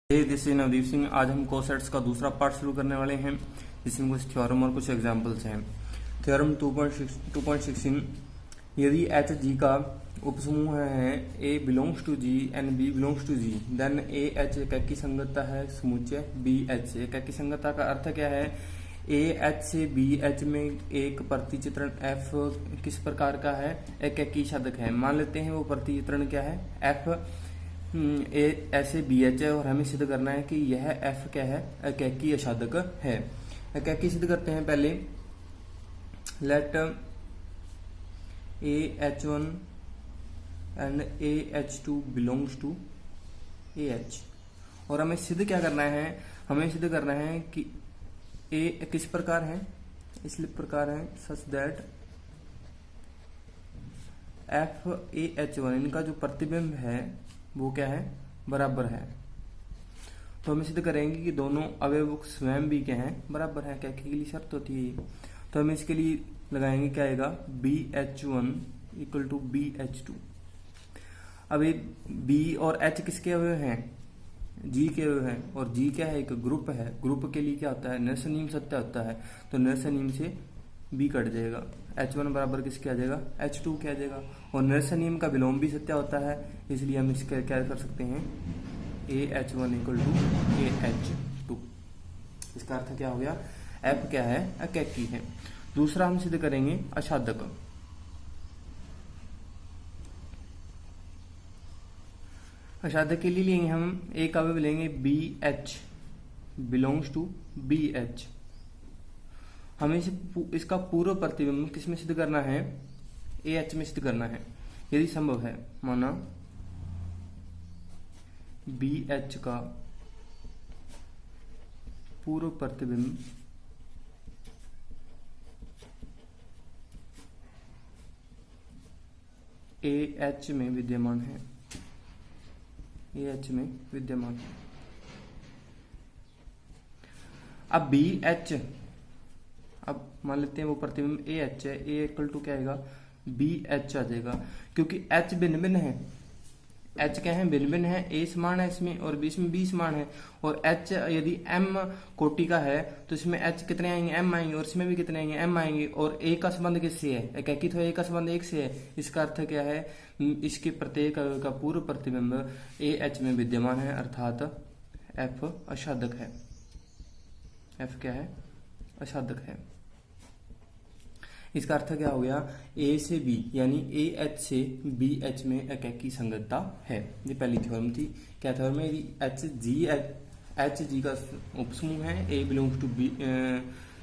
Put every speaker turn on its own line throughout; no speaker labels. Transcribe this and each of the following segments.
This is Navdeep Singh. आज हम cosets का दूसरा पार्ट शुरू करने वाले हैं, जिसमें कुछ थ्योरम और कुछ एग्जांपल्स हैं। थ्योरम 2.16 यदि एच जी का उपसमूह है A belongs to G and B belongs to G, then A H एकैकी संगतता है समुच्चय बी एच। एकैकी संगतता का अर्थ क्या है? ए एच से बी एच में एक प्रतिचित्रण एफ किस प्रकार का है? एकैकी साधक है। मान लेते हैं वो प्रतिचित्रण क्या है? एफ ए ऐसे बी एच है और हमें सिद्ध करना है कि यह एफ क्या है? एकैकी असाधक है। एकैकी सिद्ध करते हैं पहले। Let A H one and A H two belongs to A H. और हमें सिद्ध क्या करना है? हमें सिद्ध करना है कि ए किस प्रकार है? इसलिए प्रकार है such that F A H one, इनका जो प्रतिबिंब है वो क्या है? बराबर है। तो हम सिद्ध करेंगे कि दोनों अवयव स्वयं भी क्या है? बराबर है। क्या के लिए शर्त होती है ये? तो हम इसके लिए लगाएंगे क्या आएगा? B H one equal to B H two. अब ये बी और एच किसके अवयव हैं? जी के अवयव हैं। और जी क्या है? एक ग्रुप है। ग्रुप के लिए क्या होता है? निरसन नियम सत्य होता है। तो निरसन नियम से बी कट जाएगा। H1 बराबर किसके आ जाएगा? H2 के आ जाएगा। और निरसन नियम का विलोम भी सत्य होता है, इसलिए हम इसके क्या कर सकते हैं? AH1 equal to AH2। इसका अर्थ क्या हो गया? F क्या है? एकैकी है। दूसरा हम सिद्ध करेंगे असाधक। असाधक के लिए लेंगे हम एक अवयव लेंगे BH बिलोंग्स टू BH। हमें इसका पूर्व प्रतिबिंब किस में सिद्ध करना है? AH में सिद्ध करना है यदि संभव है। माना BH का पूर्व प्रतिबिंब AH में विद्यमान है। AH में विद्यमान है। अब BH, अब मान लेते हैं वो प्रतिबिंब AH है। A इक्वल टू क्या आएगा? BH आ जाएगा, क्योंकि H भिन्न भिन्न है। H क्या है? भिन्न भिन्न है। A समान है इसमें और इसमें B समान है। और H यदि M कोटि का है तो इसमें H कितने आएंगे? M आएंगे। और इसमें भी कितने आएंगे? M आएंगे। और A का संबंध किससे है? एकैकी तो A का संबंध एक से है। इसका अर्थ क्या है? इसके प्रत्येक अवयव का पूर्व प्रतिबिंब AH में विद्यमान है, अर्थात F असाधक है। F क्या है? असाधक है। इसका अर्थ क्या हो गया? A से B यानी AH से BH में एकैकी संगतता है। ये पहली थ्योरम थी। क्या थ्योरम है? यदि एच जी का उपसमूह है, A बिलोंग्स टू B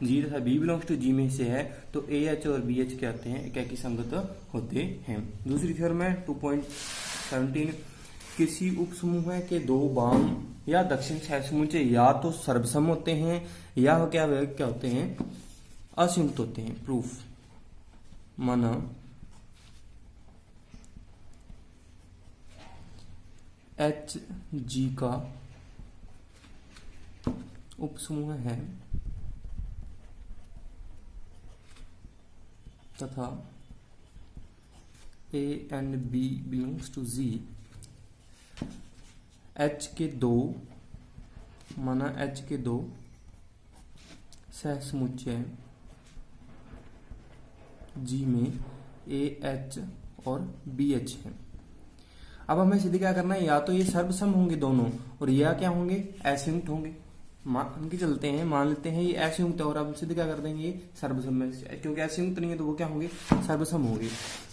जी तथा B बिलोंग्स टू G में से है, तो AH और BH क्या होते हैं? एकैकी संगत होते हैं। दूसरी थ्योरम है 2.17 किसी उपसमूह के दो वाम या दक्षिण सहसमुच्चय या तो सर्वसम होते हैं या क्या होते हैं? असंयुक्त होते हैं। प्रूफ। माना एच जी का उपसमूह है तथा A and B belongs to G। H के दो, माना H के दो सहसमुच्चय G में AH और BH है। अब हमें सिद्ध क्या करना है? या तो ये सर्वसम होंगे दोनों, और या क्या होंगे? असंयुक्त होंगे। मान के चलते हैं, मान लेते हैं ये असंयुक्त है, और अब सिद्ध क्या कर देंगे? ये सर्वसम है, क्योंकि असंयुक्त नहीं है तो वो क्या होंगे? सर्वसम होंगे।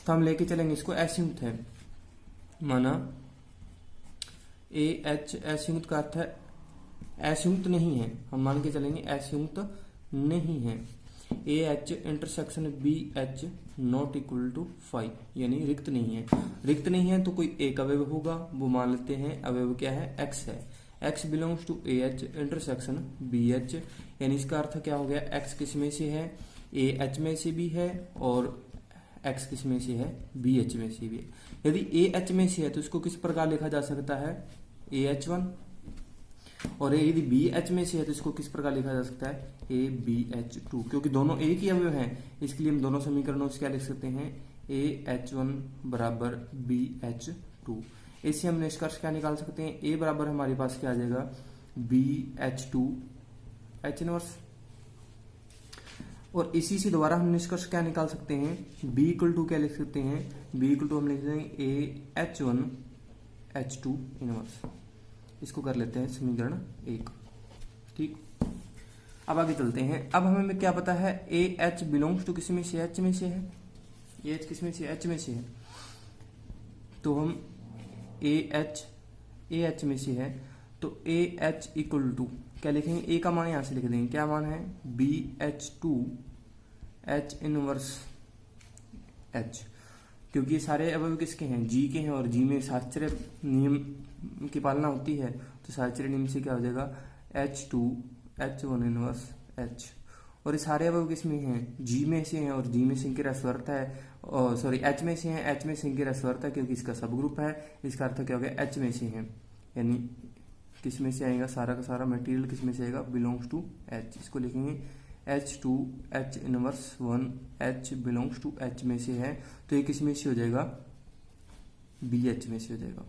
तो हम लेके चलेंगे इसको असंयुक्त है। माना AH असंयुक्त का अर्थ है असंयुक्त नहीं है। हम मान के चलेंगे असंयुक्त नहीं है। AH intersection BH not equal to 5 यानी रिक्त नहीं है। रिक्त नहीं है तो कोई एक अवयव होगा, वो मान लेते हैं अवयव क्या है? X है। X belongs to AH intersection BH, यानी इसका अर्थ क्या हो गया? X किस में से है? AH में से भी है और X किस में से है? BH में से भी है। यदि AH में से है तो इसको किस प्रकार लिखा जा सकता है? AH1। और यदि BH में से है तो इसको किस प्रकार लिखा जा सकता है? ABH2, क्योंकि दोनों एक ही अवयव हैं, इसके लिए हम दोनों समीकरणों से क्या लिख सकते हैं? AH1 बराबर BH2। इससे हम निष्कर्ष क्या निकाल सकते हैं, ए बराबर हमारे पास क्या आ जाएगा, BH2H इनवर्स। और इसी से दोबारा हम निष्कर्ष क्या निकाल सकते हैं, B इक्वल टू क्या लिख सकते हैं, B इक्वल टू हम लिख देंगे AH1H2 इनवर्स। इसको कर लेते हैं समीकरण 1। ठीक, अब आगे चलते हैं। अब हमें क्या पता है, AH बिलोंग्स टू किस में से, H में से है। AH किस में से, H में से है। तो हम AH में से है, तो AH इक्वल टू क्या लिखेंगे, ए का मान यहां से लिख देंगे, क्या मान है, BH2H इनवर्स H। क्योंकि ये सारे अवयव किसके हैं, जी के हैं, और जी में साहचर्य नियम की पालना होती है, तो साहचर्य नियम से क्या हो जाएगा, H2H1 इनवर्स H। और ये सारे अवयव किसमें हैं, जी में से हैं, और जी में से इनके रसवर्त है, सॉरी H में से हैं, H में से इनके रसवर्त है, क्योंकि इसका सब ग्रुप है। इसका अर्थ क्या हो गया, H में से हैं, यानी किस में से आएगा, सारा का सारा मटेरियल किस में से आएगा, बिलोंग्स टू H। इसको लिखेंगे H2H inverse 1H belongs to H में से है, तो ये किस में से हो जाएगा, BH में से हो जाएगा।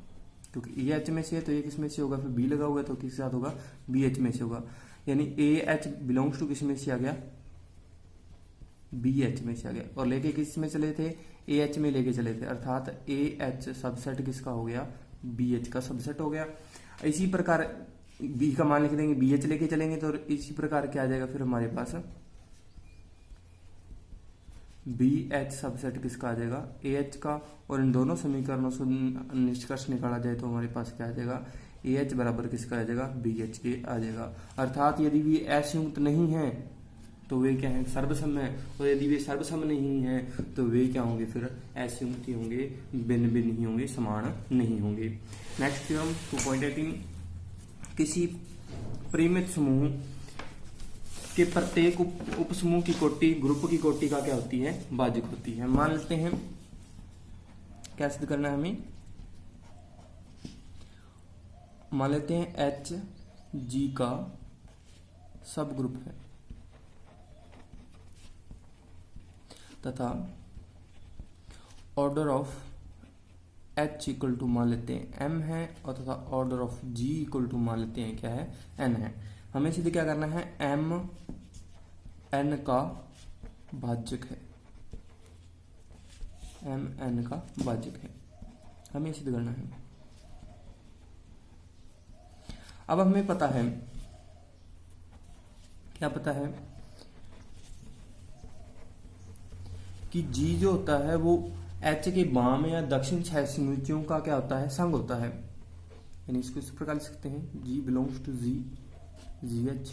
क्योंकि ये H में से है तो ये किस में से होगा, फिर B लगा हुआ है तो किस साथ होगा, BH में से होगा। यानी AH बिलोंग्स टू किस में से आ गया, BH में से आ गया। और लेके किस में चले थे, AH में लेके चले थे, अर्थात AH सबसेट किसका हो गया, BH का सबसेट हो गया। इसी प्रकार B का मान लिख देंगे, BH लेके चलेंगे, तो इसी प्रकार क्या आ जाएगा फिर हमारे पास, BH सबसेट किसका आ जाएगा, AH का। और इन दोनों समीकरणों से निष्कर्ष निकाला जाए तो हमारे पास क्या आ जाएगा, AH बराबर किसका आ जाएगा, BH के आ जाएगा। अर्थात यदि वे असंयुक्त नहीं है तो वे क्या है, सर्वसम है, और यदि वे सर्वसम नहीं है तो वे क्या होंगे, फिर असंयुक्त ही होंगे, भिन्न भिन्न ही होंगे, समान नहीं होंगे। नेक्स्ट थ्योरम 2.18, किसी परिमित समूह के प्रत्येक उपसमूह की कोटि ग्रुप की कोटि का क्या होती है, भाजक होती है। मान लेते हैं, क्या सिद्ध करना है हमें, मान लेते हैं HG का सब ग्रुप है तथा order of H equal to मान लेते हैं M है, और तथा order of G equal to मान लेते हैं क्या है, N है। हमें सीधे क्या करना है, M N का भाजक है, M N का भाजक है, हमें सिद्ध करना है। अब हमें पता है, क्या पता है कि G जो होता है वो H के बाम या दक्षिण छह समुच्चयों का क्या होता है, संघ होता है। यानी इसको इस प्रकार लिख सकते हैं, G belongs to GH।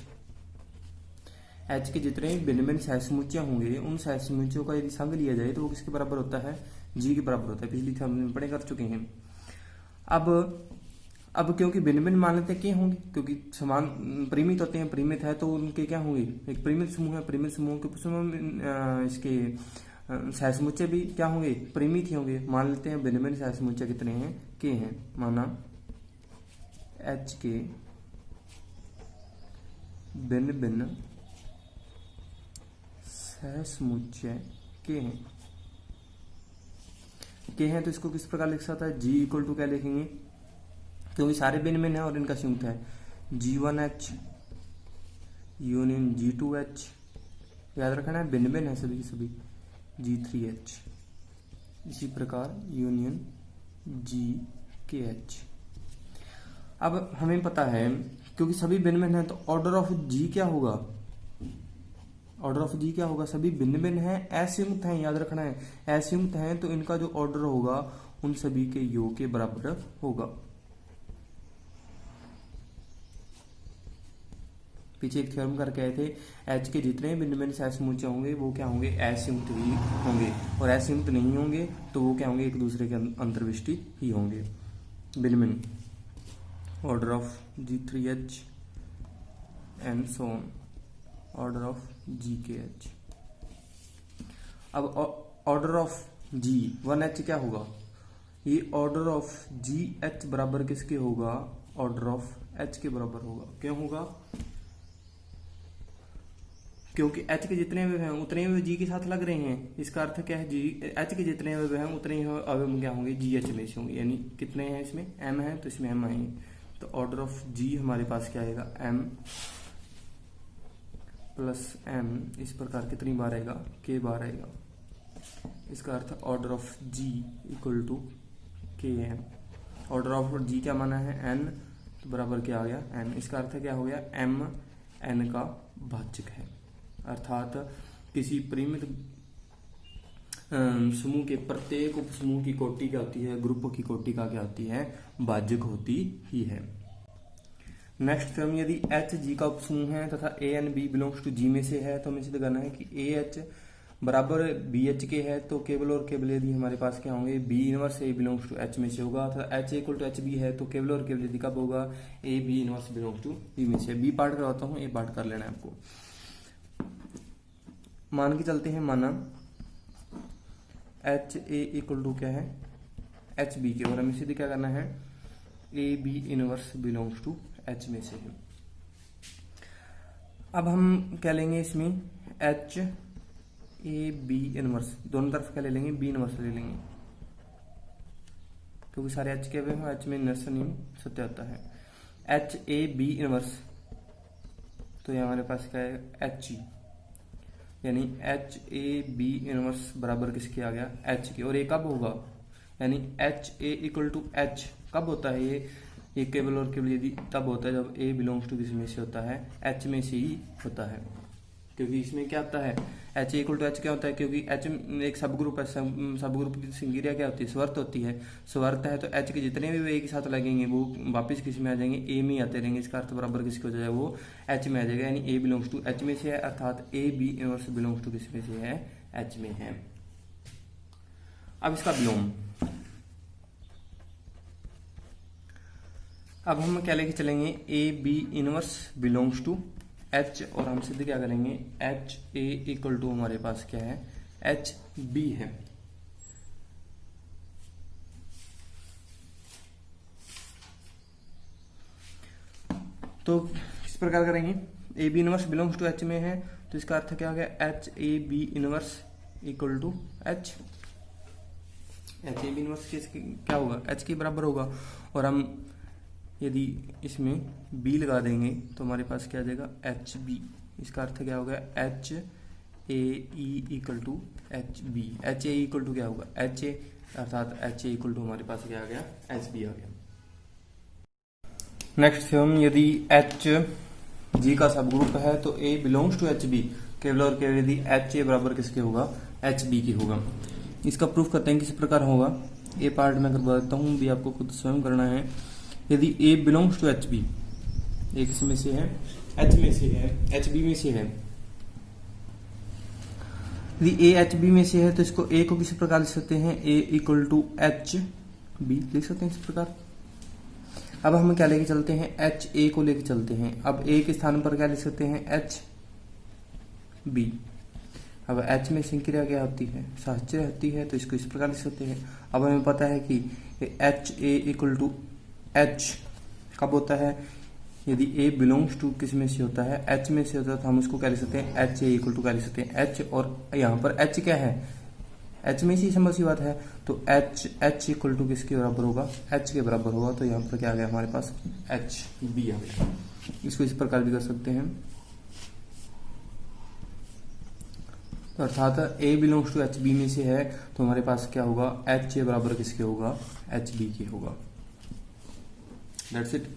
H के जितने भिन्न भिन्न सह समुच्चय होंगे, उन सह समुच्चयों का यदि संघ लिया जाए तो वो किसके बराबर होता है, G के बराबर होता है। पिछली थ्योरम में पढ़े कर चुके हैं। अब क्योंकि भिन्न भिन्न मान लेते हैं क्या होंगे, क्योंकि समान परिमित होते हैं, परिमित है तो उनके क्या होंगे, एक परिमित समूह है, परिमित समूह के इसके सह समुच्चय भी क्या होंगे, परिमित ही होंगे। मान लेते हैं भिन्न भिन्न सह समुच्चय कितने हैं, के हैं, माना H के भिन्न भिन्न सह समुच्चय के हैं, तो इसको किस प्रकार लिख सकता है, G इक्वल टू क्या लिखेंगे, क्योंकि सारे भिन्न भिन्न है और इनका संयुक्त है, G1H यूनियन G2H, याद रखना है भिन्न भिन्न है सभी की सभी, G3H, इसी प्रकार यूनियन GKH। अब हमें पता है क्योंकि सभी भिन्न भिन्न है तो ऑर्डर ऑफ G क्या होगा, ऑर्डर ऑफ G क्या होगा, सभी भिन्न भिन्न है, असंयुक्त है, याद रखना है असंयुक्त है, तो इनका जो ऑर्डर होगा उन सभी के योग के बराबर होगा। पीछे एक थ्योरम करके आए थे, H के जितने भिन्न भिन्न सह समुच्चय होंगे वो क्या होंगे, असंयुक्त ही होंगे, और असंयुक्त नहीं होंगे तो वो क्या होंगे, एक दूसरे के अंतर्विष्टि ही होंगे, भिन्न भिन्न। Order of G3H and so on, order of GKH। अब ऑर्डर ऑफ G1H क्या होगा, ये ऑर्डर ऑफ GH बराबर किसके होगा, ऑर्डर ऑफ H के बराबर होगा। क्यों होगा, क्योंकि एच के जितने अवयव हैं उतने अवयव जी के साथ लग रहे हैं। इसका अर्थ क्या है, जी एच के जितने अवयव हैं उतने ही अवयव क्या होंगे, जी एच में से होंगे। यानी कितने हैं इसमें, एम है तो इसमें एम आएंगे। तो ऑर्डर ऑफ जी हमारे पास क्या आएगा, एम प्लस एम, इस प्रकार कितनी बार आएगा, के बार आएगा। इसका अर्थ order of G equal to K M. Order of G क्या माना है, एन, तो बराबर क्या आ गया, एन। इसका अर्थ क्या हो गया, एम एन का भाज्यक है। अर्थात किसी परिमित समूह के प्रत्येक उप समूह की कोटि क्या होती है, ग्रुप की कोटि का क्या होती है, भाज्यक होती ही है। नेक्स्ट थ्योरम, यदि एच जी का उपसमूह है तथा A N B belongs to जी में से है, तो हमें सिद्ध करना है कि ए एच बराबर बी एच के है, तो केवल और केवल यदि हमारे पास क्या होंगे, B inverse A belongs to H में से होगा। तथा H equal to H B है, तो केवल और केवल यदि कब होगा, A B inverse belongs to B में से। बी पार्ट करवाता हूँ, ए पार्ट कर लेना है आपको। मान के चलते हैं, माना एच ए इक्वल टू क्या है, एच बी के, और हमें सीधे क्या करना है, A B inverse belongs to H में से है। अब हम क्या लेंगे इसमें, एच ए बी इनवर्स, दोनों तरफ क्या ले लेंगे, बी इनवर्स ले लेंगे, क्योंकि सारे एच के हुए हैं, एच में इनवर्स नियम सत्य होता है। एच ए बी इनवर्स, तो ये हमारे पास क्या है, एच ई, यानी एच ए बी इनवर्स बराबर किसके आ गया, एच के। और ये कब होगा, यानी H A equal to H कब होता है, ये केवल और केवल यदि तब होता है जब ए बिलोंग्स टू किस में से होता है, एच में से ही होता है। क्योंकि इसमें क्या होता है, एच इक्वल टू एच क्या होता है, क्योंकि एच एक सब ग्रुप है, सब ग्रुप की संक्रिया क्या होती है, स्वर्त होती है। स्वर्त है तो एच के जितने भी ए के साथ लगेंगे वो वापस किस में आ जाएंगे, ए में आते रहेंगे। इसका अर्थ बराबर किसके हो जाएगा, वो एच में आ जाएगा। यानी ए बिलोंग्स टू एच में से है, अर्थात A B inverse belongs to किस में से है, एच में है। अब इसका विलोम, अब हम क्या लेके चलेंगे, A B inverse belongs to H, और हम सीधे क्या करेंगे, एच ए इक्वल टू हमारे पास क्या है, एच बी है। तो किस प्रकार करेंगे, A B inverse belongs to H में है, तो इसका अर्थ क्या हो गया, H A B inverse equal to H. H A B inverse क्या होगा, एच के बराबर होगा। और हम यदि इसमें b लगा देंगे तो हमारे पास क्या आ जाएगा, एच बी। इसका अर्थ क्या होगा, H A E equal to H B. H A equal to क्या होगा, एच ए, अर्थात एच ए इक्वल टू हमारे पास क्या आ गया, एच बी आ गया। नेक्स्ट थ्योरम, यदि एच जी का सब ग्रुप है तो ए बिलोंग्स टू एच बी, केवल और केवल यदि एच ए बराबर किसके होगा, एच बी की होगा। इसका प्रूफ करते हैं किस प्रकार होगा, ए पार्ट में करवा देता हूँ, बी आपको खुद स्वयं करना है। यदि ए बिलोंग्स टू एच बी, ए किस में से है, एच में से है, एच बी में से है। यदि ए एच बी में से है तो इसको ए को किसी प्रकार लिख सकते हैं, ए इक्वल टू एच बी लिख सकते हैं इस प्रकार। अब हम क्या लेके चलते हैं, एच ए को लेके चलते हैं। अब ए के स्थान पर क्या लिख सकते हैं, एच बी। अब एच में संक्रिया क्या होती है, साहचर्य होती है, तो इसको इस प्रकार लिख सकते हैं। अब हमें पता है कि H A equal to H कब होता है, यदि ए बिलोंग्स टू किस में से होता है, एच में से होता है, तो हम उसको क्या लिख सकते हैं, एच ए इक्वल टू क्या लिख सकते हैं, एच। और यहाँ पर एच क्या है, एच में से समझ सी बात है, तो एच इक्वल टू किसके बराबर होगा, एच के बराबर होगा। तो यहाँ पर क्या आ गया हमारे पास, एच बी आ गया। इसको इस प्रकार भी कर सकते हैं, तो अर्थात ए बिलोंग्स टू एच बी में से है तो हमारे पास क्या होगा, एच ए बराबर किसके होगा, एच बी के होगा। That's it.